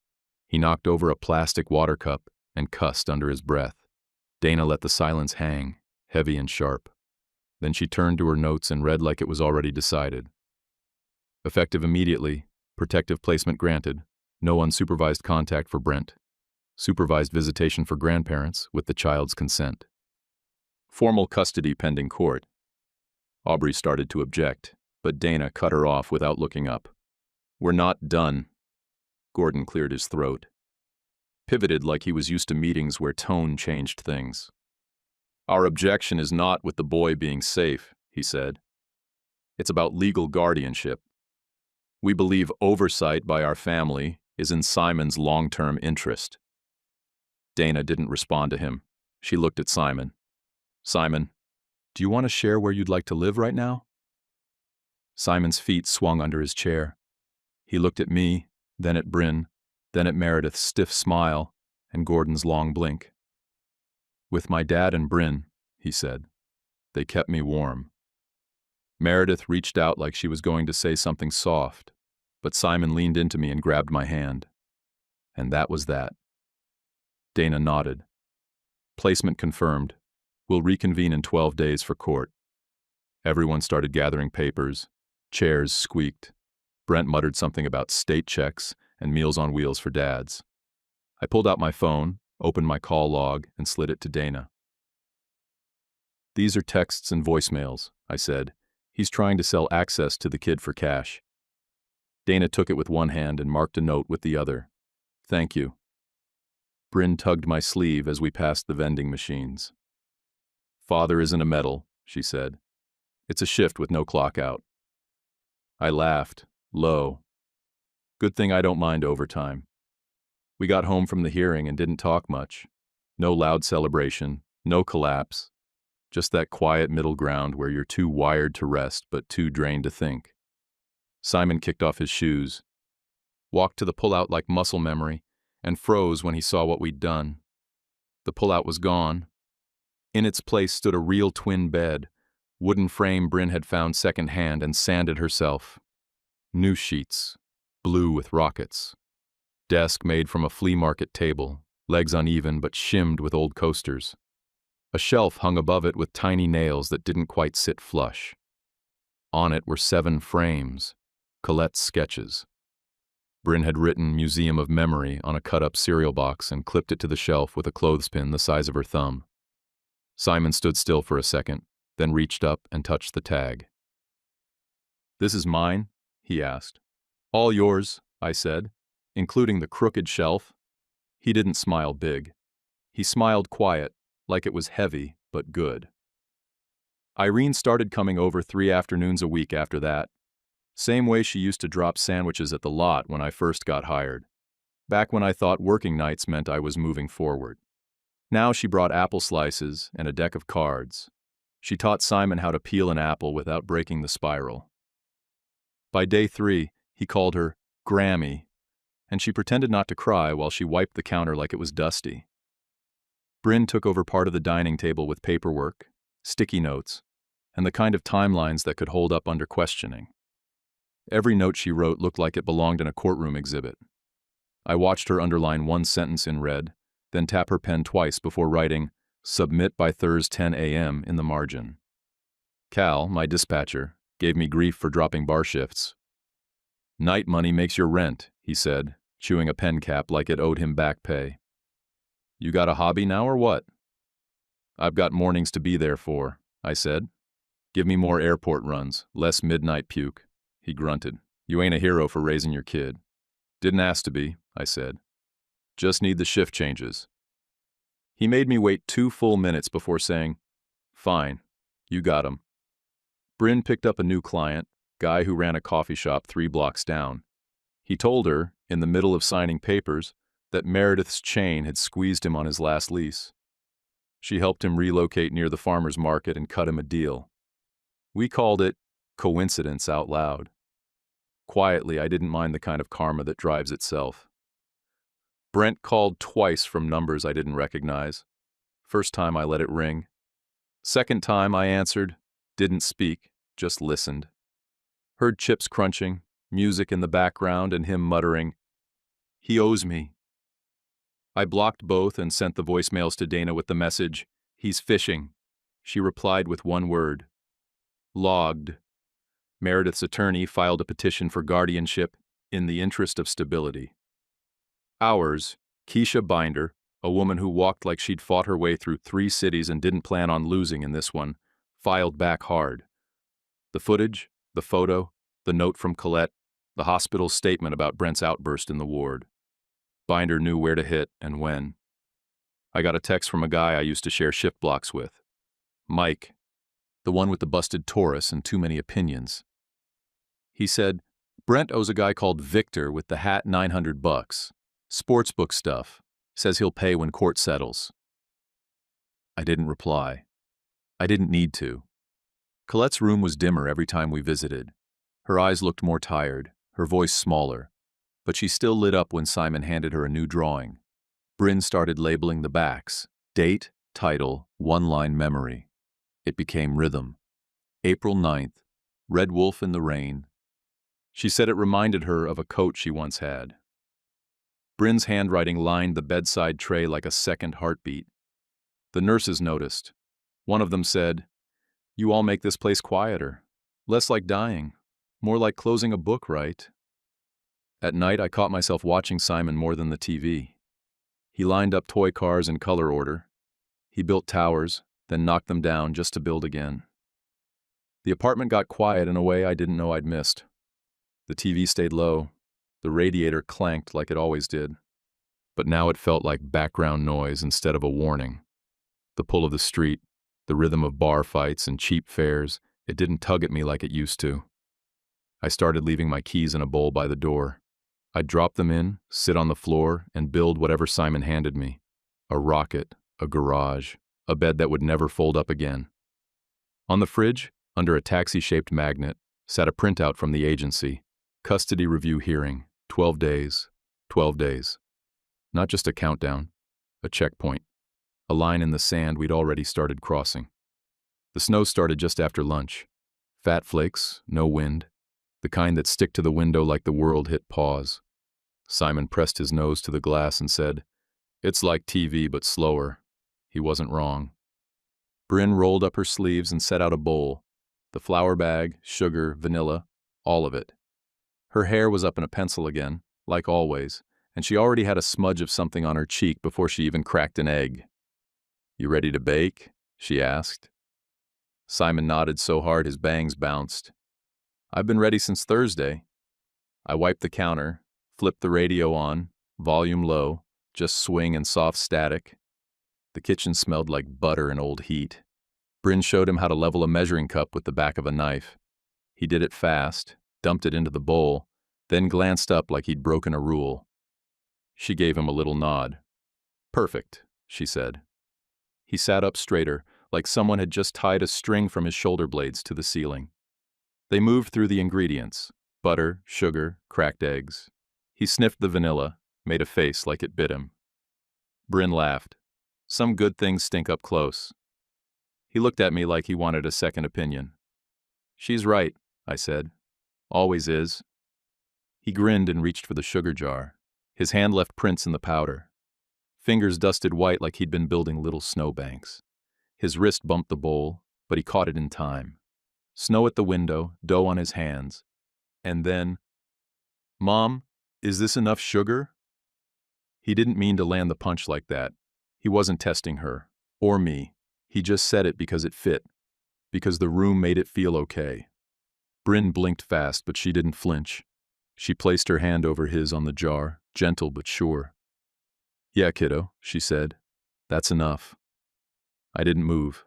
He knocked over a plastic water cup and cussed under his breath. Dana let the silence hang, heavy and sharp. Then she turned to her notes and read like it was already decided. Effective immediately, protective placement granted, no unsupervised contact for Brent. Supervised visitation for grandparents with the child's consent. Formal custody pending court. Aubrey started to object, but Dana cut her off without looking up. We're not done. Gordon cleared his throat. Pivoted like he was used to meetings where tone changed things. Our objection is not with the boy being safe, he said. It's about legal guardianship. We believe oversight by our family is in Simon's long-term interest. Dana didn't respond to him. She looked at Simon. Simon, do you want to share where you'd like to live right now? Simon's feet swung under his chair. He looked at me, then at Bryn, then at Meredith's stiff smile and Gordon's long blink. With my dad and Bryn, he said. They kept me warm. Meredith reached out like she was going to say something soft, but Simon leaned into me and grabbed my hand. And that was that. Dana nodded. Placement confirmed. We'll reconvene in 12 days for court. Everyone started gathering papers. Chairs squeaked. Brent muttered something about state checks and Meals on Wheels for dads. I pulled out my phone, opened my call log, and slid it to Dana. These are texts and voicemails, I said. He's trying to sell access to the kid for cash. Dana took it with one hand and marked a note with the other. Thank you. Bryn tugged my sleeve as we passed the vending machines. Father isn't a medal, she said. It's a shift with no clock out. I laughed, low. Good thing I don't mind overtime. We got home from the hearing and didn't talk much. No loud celebration, no collapse. Just that quiet middle ground where you're too wired to rest but too drained to think. Simon kicked off his shoes, walked to the pullout like muscle memory, and froze when he saw what we'd done. The pullout was gone. In its place stood a real twin bed, wooden frame Bryn had found secondhand and sanded herself. New sheets, blue with rockets. Desk made from a flea market table, legs uneven but shimmed with old coasters. A shelf hung above it with tiny nails that didn't quite sit flush. On it were 7 frames, Colette's sketches. Bryn had written Museum of Memory on a cut-up cereal box and clipped it to the shelf with a clothespin the size of her thumb. Simon stood still for a second, then reached up and touched the tag. This is mine? He asked. All yours, I said, including the crooked shelf. He didn't smile big. He smiled quiet, like it was heavy but good. Irene started coming over 3 afternoons a week after that. Same way she used to drop sandwiches at the lot when I first got hired. Back when I thought working nights meant I was moving forward. Now she brought apple slices and a deck of cards. She taught Simon how to peel an apple without breaking the spiral. By day 3, he called her Grammy, and she pretended not to cry while she wiped the counter like it was dusty. Bryn took over part of the dining table with paperwork, sticky notes, and the kind of timelines that could hold up under questioning. Every note she wrote looked like it belonged in a courtroom exhibit. I watched her underline one sentence in red, then tap her pen twice before writing, Submit by Thursday 10 a.m. in the margin. Cal, my dispatcher, gave me grief for dropping bar shifts. Night money makes your rent, he said, chewing a pen cap like it owed him back pay. You got a hobby now or what? I've got mornings to be there for, I said. Give me more airport runs, less midnight puke. He grunted. You ain't a hero for raising your kid. Didn't ask to be, I said. Just need the shift changes. He made me wait 2 full minutes before saying, Fine, you got 'em. Bryn picked up a new client, guy who ran a coffee shop 3 blocks down. He told her, in the middle of signing papers, that Meredith's chain had squeezed him on his last lease. She helped him relocate near the farmer's market and cut him a deal. We called it coincidence out loud. Quietly, I didn't mind the kind of karma that drives itself. Brent called twice from numbers I didn't recognize. First time I let it ring. Second time I answered, didn't speak, just listened. Heard chips crunching, music in the background, and him muttering, "He owes me." I blocked both and sent the voicemails to Dana with the message, "He's fishing." She replied with one word, "Logged." Meredith's attorney filed a petition for guardianship in the interest of stability. Ours, Keisha Binder, a woman who walked like she'd fought her way through 3 cities and didn't plan on losing in this one, filed back hard. The footage, the photo, the note from Colette, the hospital's statement about Brent's outburst in the ward. Binder knew where to hit and when. I got a text from a guy I used to share shift blocks with. Mike, the one with the busted Taurus and too many opinions. He said, Brent owes a guy called Victor with the hat $900. Sportsbook stuff. Says he'll pay when court settles. I didn't reply. I didn't need to. Colette's room was dimmer every time we visited. Her eyes looked more tired, her voice smaller, but she still lit up when Simon handed her a new drawing. Bryn started labeling the backs. Date, title, 1-line memory. It became rhythm. April 9th, Red Wolf in the Rain. She said it reminded her of a coat she once had. Bryn's handwriting lined the bedside tray like a second heartbeat. The nurses noticed. One of them said, "You all make this place quieter. Less like dying. More like closing a book, right?" At night, I caught myself watching Simon more than the TV. He lined up toy cars in color order. He built towers, then knocked them down just to build again. The apartment got quiet in a way I didn't know I'd missed. The TV stayed low. The radiator clanked like it always did. But now it felt like background noise instead of a warning. The pull of the street, the rhythm of bar fights and cheap fares, it didn't tug at me like it used to. I started leaving my keys in a bowl by the door. I'd drop them in, sit on the floor, and build whatever Simon handed me. A rocket, a garage, a bed that would never fold up again. On the fridge, under a taxi-shaped magnet, sat a printout from the agency. Custody review hearing, 12 days, 12 days. Not just a countdown, a checkpoint. A line in the sand we'd already started crossing. The snow started just after lunch. Fat flakes, no wind. The kind that stick to the window like the world hit pause. Simon pressed his nose to the glass and said, "It's like TV, but slower." He wasn't wrong. Bryn rolled up her sleeves and set out a bowl. The flour bag, sugar, vanilla, all of it. Her hair was up in a pencil again, like always, and she already had a smudge of something on her cheek before she even cracked an egg. "You ready to bake?" she asked. Simon nodded so hard his bangs bounced. "I've been ready since Thursday." I wiped the counter, flipped the radio on, volume low, just swing and soft static. The kitchen smelled like butter and old heat. Bryn showed him how to level a measuring cup with the back of a knife. He did it fast, dumped it into the bowl, then glanced up like he'd broken a rule. She gave him a little nod. "Perfect," she said. He sat up straighter, like someone had just tied a string from his shoulder blades to the ceiling. They moved through the ingredients: butter, sugar, cracked eggs. He sniffed the vanilla, made a face like it bit him. Bryn laughed. "Some good things stink up close." He looked at me like he wanted a second opinion. "She's right," I said. "Always is." He grinned and reached for the sugar jar. His hand left prints in the powder. fingers dusted white like he'd been building little snowbanks. His wrist bumped the bowl, but he caught it in time. Snow at the window, dough on his hands. And then, "Mom, is this enough sugar?" He didn't mean to land the punch like that. He wasn't testing her, or me. He just said it because it fit, because the room made it feel okay. Bryn blinked fast, but she didn't flinch. She placed her hand over his on the jar, gentle but sure. "Yeah, kiddo," she said. "That's enough." I didn't move.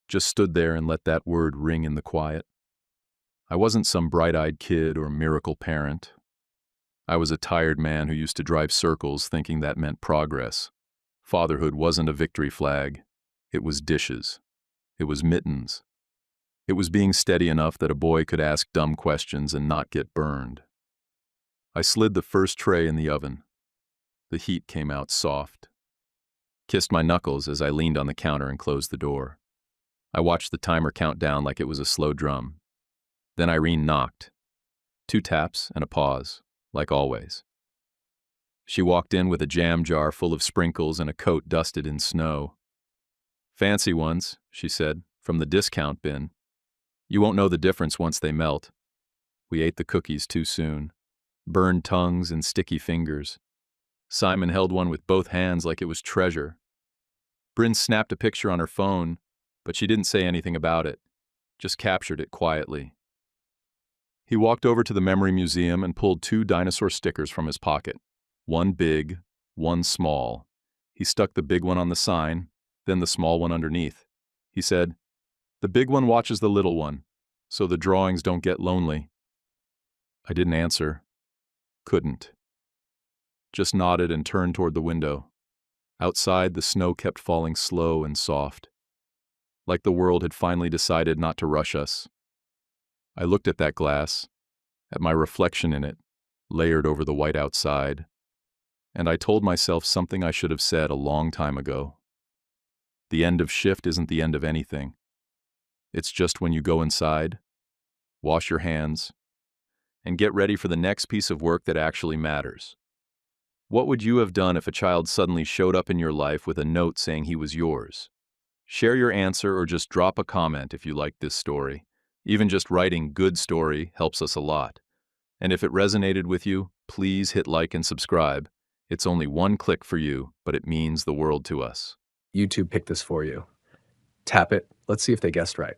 Just stood there and let that word ring in the quiet. I wasn't some bright-eyed kid or miracle parent. I was a tired man who used to drive circles thinking that meant progress. Fatherhood wasn't a victory flag. It was dishes. It was mittens. It was being steady enough that a boy could ask dumb questions and not get burned. I slid the first tray in the oven. The heat came out soft. Kissed my knuckles as I leaned on the counter and closed the door. I watched the timer count down like it was a slow drum. Then Irene knocked. 2 taps and a pause, like always. She walked in with a jam jar full of sprinkles and a coat dusted in snow. "Fancy ones," she said, "from the discount bin. You won't know the difference once they melt." We ate the cookies too soon. Burned tongues and sticky fingers. Simon held one with both hands like it was treasure. Bryn snapped a picture on her phone, but she didn't say anything about it, just captured it quietly. He walked over to the memory museum and pulled 2 dinosaur stickers from his pocket. One big, one small. He stuck the big one on the sign, then the small one underneath. He said, "The big one watches the little one, so the drawings don't get lonely." I didn't answer. Couldn't. Just nodded and turned toward the window. Outside, the snow kept falling slow and soft, like the world had finally decided not to rush us. I looked at that glass, at my reflection in it, layered over the white outside, and I told myself something I should have said a long time ago. The end of shift isn't the end of anything. It's just when you go inside, wash your hands, and get ready for the next piece of work that actually matters. What would you have done if a child suddenly showed up in your life with a note saying he was yours? Share your answer or just drop a comment if you liked this story. Even just writing "good story" helps us a lot. And if it resonated with you, please hit like and subscribe. It's only 1 click for you, but it means the world to us. YouTube picked this for you. Tap it. Let's see if they guessed right.